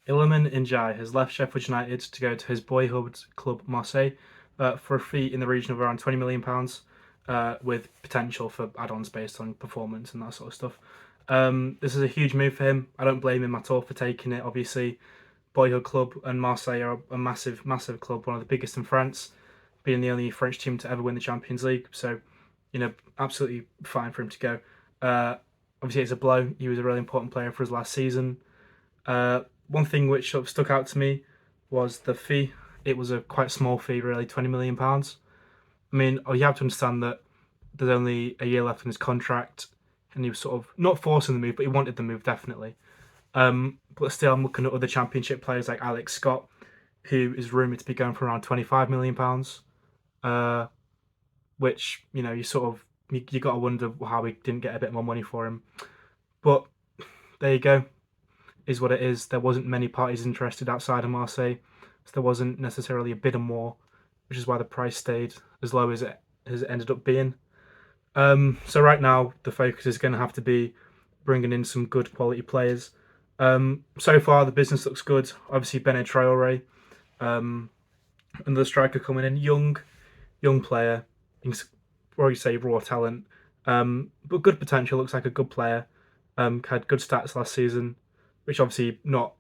Iliman Ndiaye has left Sheffield United to go to his boyhood club Marseille for a fee in the region of around £20 million, with potential for add-ons based on performance and that sort of stuff. This is a huge move for him. I don't blame him at all for taking it. Obviously, boyhood club and Marseille are a massive, massive club, one of the biggest in France, being the only French team to ever win the Champions League. So, absolutely fine for him to go. Obviously, it's a blow. He was a really important player for us last season. One thing which sort of stuck out to me was the fee. It was a quite small fee, really, £20 million. I mean, you have to understand that there's only a year left in his contract, and he was sort of not forcing the move, but he wanted the move definitely. But still, I'm looking at other Championship players like Alex Scott, who is rumoured to be going for around £25 million, which you got to wonder how we didn't get a bit more money for him. But there you go, is what it is. There wasn't many parties interested outside of Marseille, so there wasn't necessarily a bid or more, which is why the price stayed as low as it has ended up being. So right now, the focus is going to have to be bringing in some good quality players. So far, the business looks good. Obviously, Bene Traore, another striker coming in, young player. Or you say raw talent, but good potential. Looks like a good player. Had good stats last season, which obviously not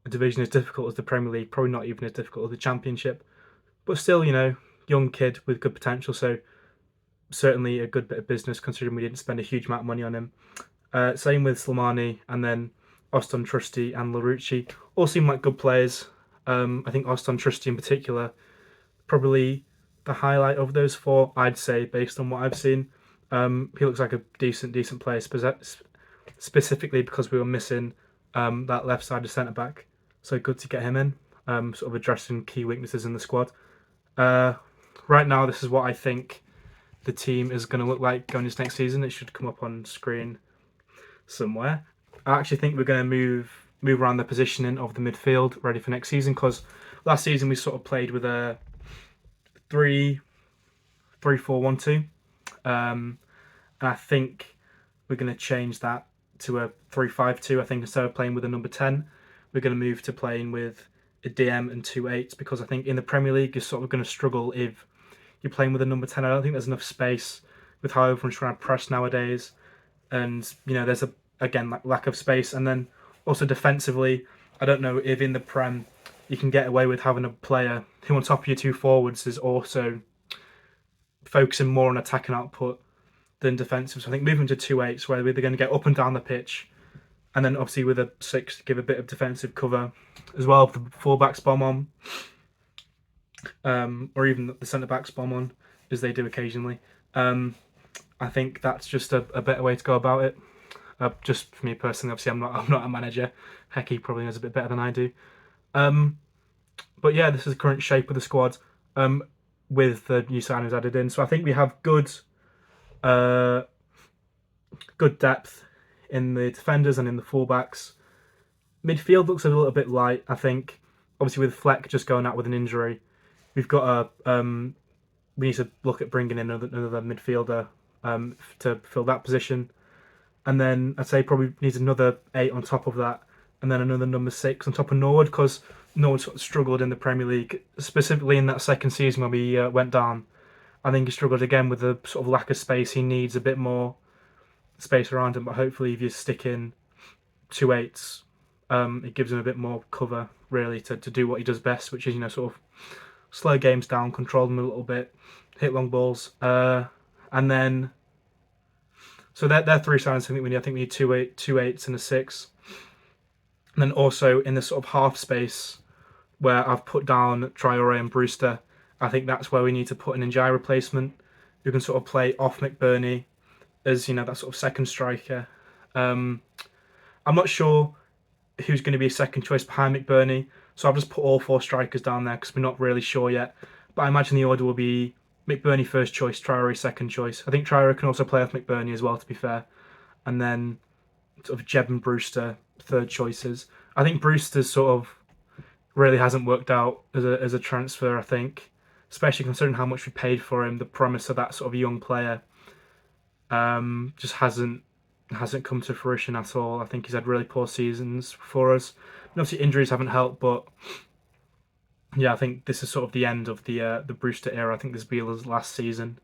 a division as difficult as the Premier League, probably not even as difficult as the Championship, but still, young kid with good potential. So certainly a good bit of business considering we didn't spend a huge amount of money on him. Same with Slimani, and then Oston Trusty and Larouci all seem like good players. I think Oston Trusty in particular, probably the highlight of those four, I'd say, based on what I've seen. He looks like a decent player, specifically because we were missing that left side of centre back. So good to get him in, sort of addressing key weaknesses in the squad. Right now, this is what I think the team is going to look like going into next season. It should come up on screen somewhere. I actually think we're going to move around the positioning of the midfield ready for next season, because last season we sort of played with a 3-4-1-2, and I think we're going to change that to a 3-5-2. I think instead of playing with a number 10, we're going to move to playing with a DM and 2 8s, because I think in the Premier League you're sort of going to struggle if you're playing with a number 10. I don't think there's enough space with how everyone's trying to press nowadays, and there's again lack of space. And then also defensively, I don't know if in the Prem you can get away with having a player who on top of your two forwards is also focusing more on attacking output than defensive. So I think moving to 2 8s where they're going to get up and down the pitch, and then obviously with a 6 give a bit of defensive cover as well. If the fullbacks bomb on, or even the centre backs bomb on, as they do occasionally. I think that's just a better way to go about it. Just for me personally, obviously I'm not a manager. Hecky probably knows a bit better than I do. But yeah, this is the current shape of the squad, with the new signings added in. So I think we have good depth in the defenders and in the fullbacks. Midfield looks a little bit light, I think. Obviously, with Fleck just going out with an injury, we've got we need to look at bringing in another midfielder to fill that position. And then I'd say probably needs another 8 on top of that, and then another number 6 on top of Norwood, because Norwood sort of struggled in the Premier League, specifically in that second season when we went down. I think he struggled again with the sort of lack of space. He needs a bit more space around him, but hopefully if you stick in 2 8s, it gives him a bit more cover, really, to do what he does best, which is, sort of slow games down, control them a little bit, hit long balls. And then, so they're three signings. I think we need 2 8s and a 6. And then also in the sort of half space where I've put down Traore and Brewster, I think that's where we need to put an Ndiaye replacement who can sort of play off McBurney as, that sort of second striker. I'm not sure who's going to be a second choice behind McBurney, so I've just put all 4 strikers down there because we're not really sure yet. But I imagine the order will be McBurney first choice, Traore second choice. I think Traore can also play off McBurney as well, to be fair. And then sort of Jeb and Brewster third choices. I think Brewster's sort of really hasn't worked out as a transfer, I think, especially considering how much we paid for him. The promise of that sort of young player just hasn't come to fruition at all. I think he's had really poor seasons for us. obviously injuries haven't helped, but yeah, I think this is sort of the end of the Brewster era. I think this will be his last season,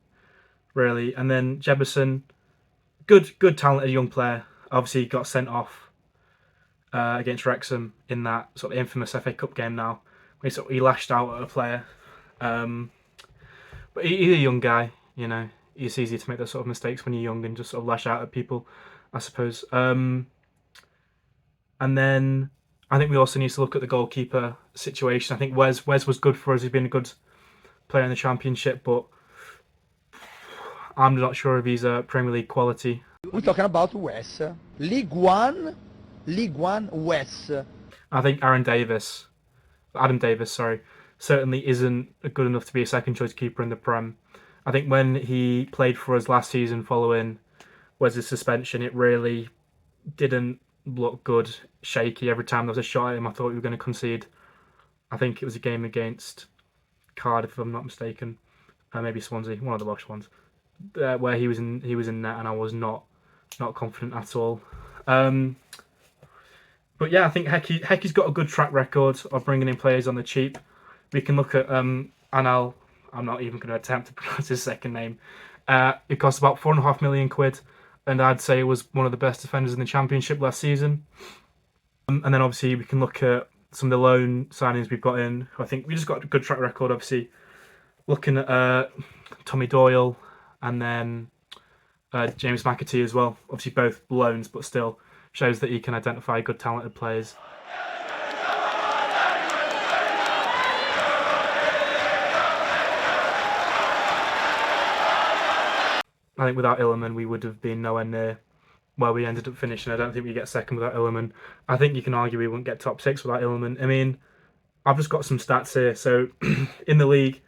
really. And then Jebison, good talented young player. Obviously got sent off against Wrexham in that sort of infamous FA Cup game now. He lashed out at a player. But he's a young guy, you know. It's easy to make those sort of mistakes when you're young and just sort of lash out at people, I suppose. And then I think we also need to look at the goalkeeper situation. I think Wes was good for us. He's been a good player in the Championship, but I'm not sure if he's a Premier League quality. We're talking about Wes. League One Wes. I think Adam Davis, certainly isn't good enough to be a second choice keeper in the Prem. I think when he played for us last season following Wes' suspension, it really didn't look good. Shaky every time there was a shot at him. I thought we were going to concede. I think it was a game against Cardiff, if I'm not mistaken, maybe Swansea, one of the Welsh ones, where he was in net, and I was not confident at all. But yeah, I think Hecky's got a good track record of bringing in players on the cheap. We can look at Anal. I'm not even going to attempt to pronounce his second name. It cost about £4.5 million, and I'd say it was one of the best defenders in the Championship last season. And then obviously we can look at some of the loan signings we've got in. I think we just got a good track record. Obviously, looking at Tommy Doyle and then James McAtee as well. Obviously both loans, but still shows that he can identify good talented players. I think without Iliman we would have been nowhere near where we ended up finishing. I don't think we get second without Iliman. I think you can argue we wouldn't get top 6 without Iliman. I mean, I've just got some stats here. So in the league,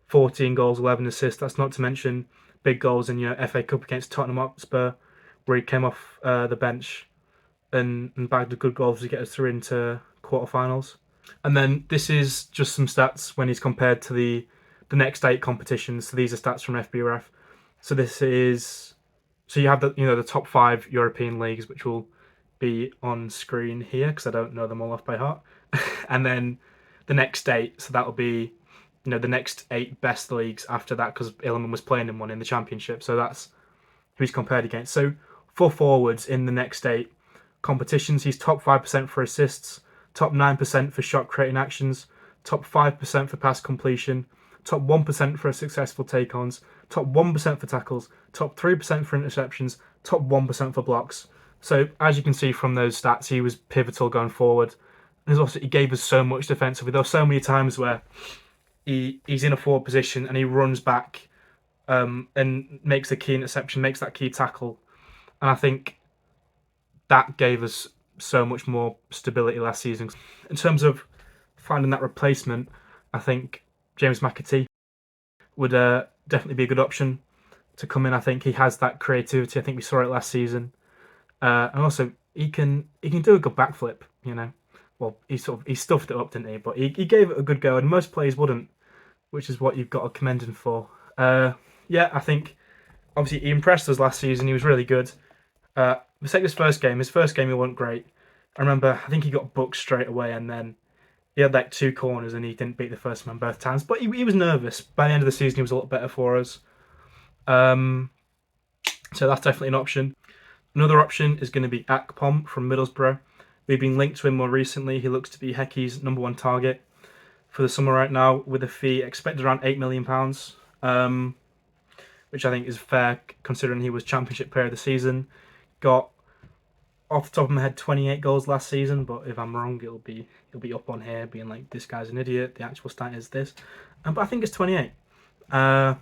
14 goals, 11 assists. That's not to mention big goals in your FA Cup against Tottenham Hotspur, where he came off the bench and bagged a good goal to get us through into quarterfinals. And then this is just some stats when he's compared to the next 8 competitions. So these are stats from FBref. So this is, so you have the top 5 European leagues, which will be on screen here because I don't know them all off by heart. And then the next 8, so that'll be the next 8 best leagues after that, because Iliman was playing in one in the Championship. So that's who he's compared against. So for forwards in the next 8 competitions, he's top 5% for assists, top 9% for shot creating actions, top 5% for pass completion, top 1% for successful take-ons, top 1% for tackles, top 3% for interceptions, top 1% for blocks. So as you can see from those stats, he was pivotal going forward. And also, he gave us so much defensively. There were so many times where he's in a forward position and he runs back and makes the key interception, makes that key tackle. And I think that gave us so much more stability last season. In terms of finding that replacement, I think James McAtee would definitely be a good option to come in. I think he has that creativity. I think we saw it last season. And also, he can do a good backflip, Well, he stuffed it up, didn't he? But he gave it a good go, and most players wouldn't, which is what you've got to commend him for. Yeah, I think obviously he impressed us last season. He was really good. Let's take his first game. His first game he wasn't great. I remember, I think he got booked straight away, and then he had like 2 corners and he didn't beat the first man both times. But he was nervous. By the end of the season, he was a lot better for us. So that's definitely an option. Another option is going to be Akpom from Middlesbrough. We've been linked to him more recently. He looks to be Hecky's #1 target for the summer right now, with a fee expected around £8 million, which I think is fair considering he was Championship Player of the Season. Got, off the top of my head, 28 goals last season, but if I'm wrong, it'll be up on here being like, this guy's an idiot. The actual stat is this, but I think it's 28. But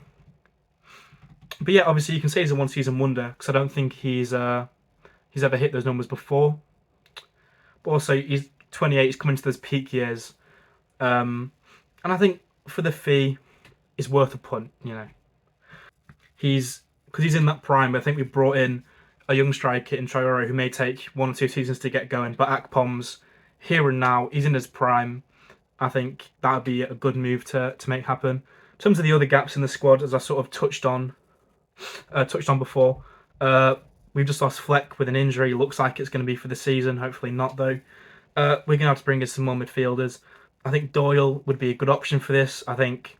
yeah, obviously you can say he's a one-season wonder because I don't think he's ever hit those numbers before. But also, he's 28. He's coming to those peak years, and I think for the fee, it's worth a punt. Because he's in that prime. I think we brought in a young striker in Traore who may take 1 or 2 seasons to get going, but Akpom's here and now. He's in his prime. I think that would be a good move to make happen. In terms of the other gaps in the squad, as I sort of touched on before, we've just lost Fleck with an injury. Looks like it's going to be for the season. Hopefully not, though. We're gonna have to bring in some more midfielders. I think Doyle would be a good option for this. I think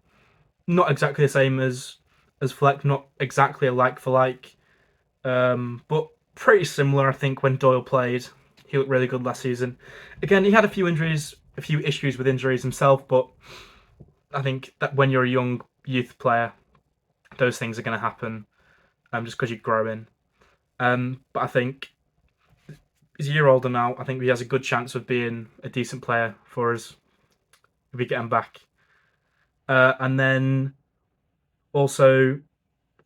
not exactly the same as Fleck, not exactly a like for like, but pretty similar. I think when Doyle played, he looked really good last season. Again, he had a few injuries, a few issues with injuries himself, but I think that when you're a young youth player, those things are going to happen, just because you grow in. But I think he's a year older now. I think he has a good chance of being a decent player for us if we get him back. And then also,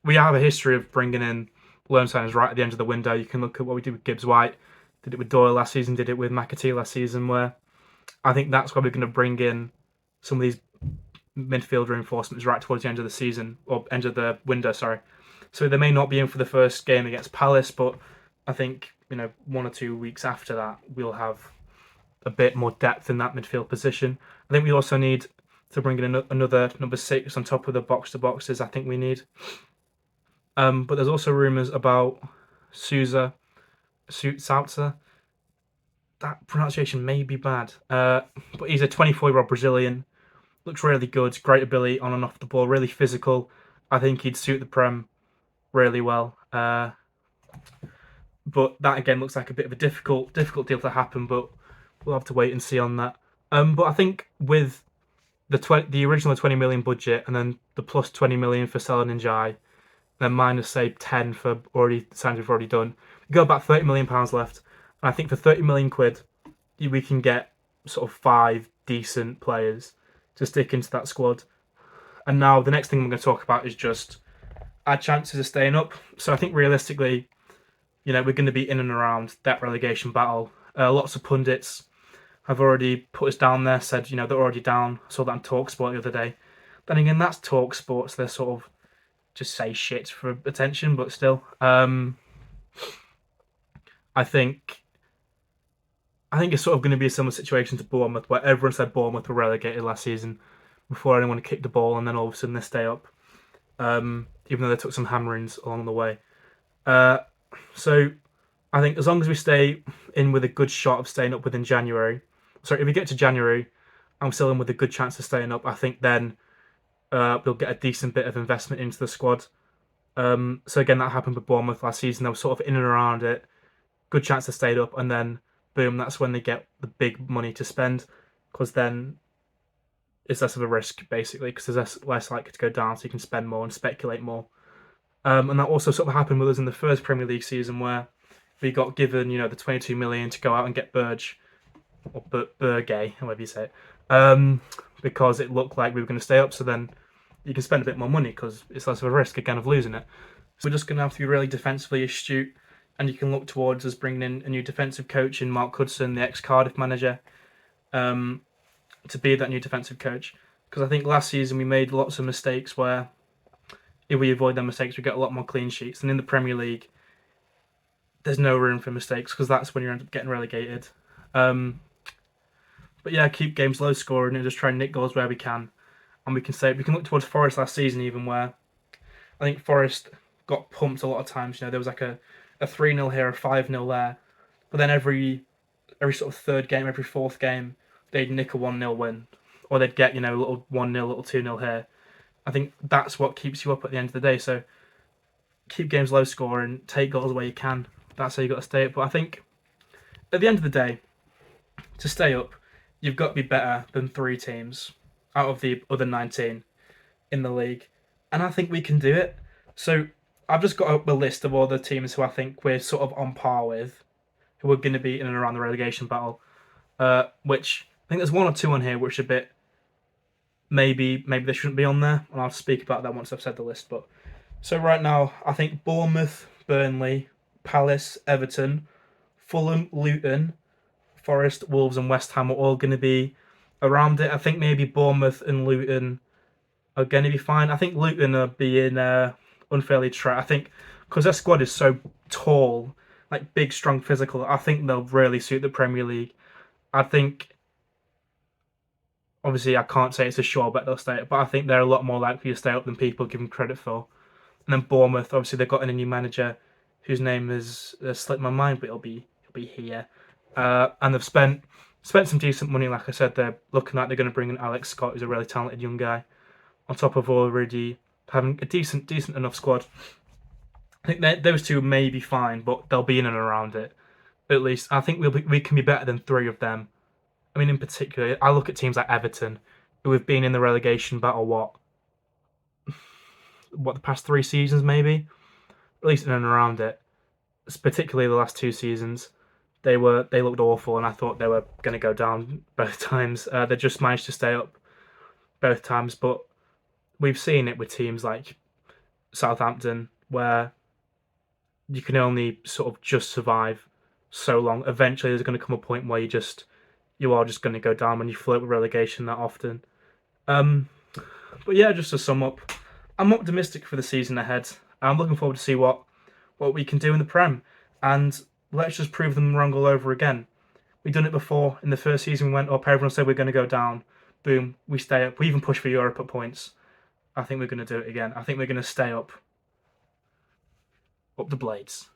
we have a history of bringing in loan signers right at the end of the window. You can look at what we did with Gibbs White, did it with Doyle last season, did it with McAtee last season, where I think that's why we're going to bring in some of these midfield reinforcements right towards the end of the season, or end of the window, sorry. So they may not be in for the first game against Palace, but I think 1 or 2 weeks after that we'll have a bit more depth in that midfield position. I think we also need to bring in another number 6 on top of the box to boxes. I think we need. But there's also rumours about Sousa. That pronunciation may be bad, but he's a 24-year-old Brazilian. Looks really good, great ability on and off the ball, really physical. I think he'd suit the Prem really well. But that again looks like a bit of a difficult deal to happen. But we'll have to wait and see on that. But I think with the original 20 million budget and then the plus 20 million for selling Ndiaye, then minus say 10 for already signs we've already done, we got about 30 million pounds left. And I think for 30 million quid, we can get sort of 5 decent players to stick into that squad. And now the next thing I'm going to talk about is just our chances of staying up. So I think realistically, we're going to be in and around that relegation battle. Lots of pundits have already put us down there, said, they're already down. I saw that on TalkSport the other day. Then again, that's TalkSport, so they sort of just say shit for attention, but still. I think it's sort of going to be a similar situation to Bournemouth, where everyone said Bournemouth were relegated last season before anyone kicked the ball, and then all of a sudden they stay up, even though they took some hammerings along the way. So I think as long as we stay in with a good shot of staying up within January, sorry, if we get to January, I'm still in with a good chance of staying up, I think then we'll get a decent bit of investment into the squad. So again, that happened with Bournemouth last season. They were sort of in and around it, good chance to stay up, and then boom, that's when they get the big money to spend, because then it's less of a risk basically, because there's less likely to go down, so you can spend more and speculate more. And that also sort of happened with us in the first Premier League season, where we got given, the 22 million to go out and get Burge, or Burgay, however you say it, because it looked like we were going to stay up. So then you can spend a bit more money because it's less of a risk again of losing it. So we're just going to have to be really defensively astute, and you can look towards us bringing in a new defensive coach in Mark Hudson, the ex-Cardiff manager, to be that new defensive coach. Because I think last season we made lots of mistakes where if we avoid them mistakes, we get a lot more clean sheets. And in the Premier League, there's no room for mistakes because that's when you end up getting relegated. But yeah, keep games low scoring and just try and nick goals where we can. And we can look towards Forest last season even, where I think Forest got pumped a lot of times. There was like a 3-0 here, a 5-0 there. But then every sort of third game, every fourth game, they'd nick a 1-0 win. Or they'd get, a little 1-0, little 2-0 here. I think that's what keeps you up at the end of the day. So keep games low scoring, take goals where you can. That's how you got to stay up. But I think at the end of the day, to stay up, you've got to be better than 3 teams out of the other 19 in the league. And I think we can do it. So I've just got a list of all the teams who I think we're sort of on par with, who are going to be in and around the relegation battle. Which I think there's 1 or 2 on here which are a bit, maybe they shouldn't be on there, and I'll speak about that once I've said the list. But so right now, I think Bournemouth, Burnley, Palace, Everton, Fulham, Luton, Forest, Wolves, and West Ham are all going to be around it. I think maybe Bournemouth and Luton are going to be fine. I think Luton are being unfairly trapped. I think because their squad is so tall, like big, strong, physical, I think they'll really suit the Premier League. I think, obviously, I can't say it's a sure bet they'll stay up, but I think they're a lot more likely to stay up than people give them credit for. And then Bournemouth, obviously, they've got in a new manager whose name has slipped my mind, but he'll be here. And they've spent spent some decent money. Like I said, they're looking like they're going to bring in Alex Scott, who's a really talented young guy, on top of already having a decent enough squad. I think those two may be fine, but they'll be in and around it. At least I think we can be better than 3 of them. I mean, in particular, I look at teams like Everton, who have been in the relegation battle what the past 3 seasons maybe, at least in and around it. Particularly the last 2 seasons, they looked awful, and I thought they were going to go down both times. They just managed to stay up both times, but we've seen it with teams like Southampton, where you can only sort of just survive so long. Eventually, there's going to come a point where you are just going to go down when you flirt with relegation that often. But yeah, just to sum up, I'm optimistic for the season ahead. I'm looking forward to see what we can do in the Prem, and let's just prove them wrong all over again. We've done it before. In the first season, we went up. Everyone said we're going to go down. Boom, we stay up. We even push for Europe at points. I think we're going to do it again. I think we're going to stay up the Blades.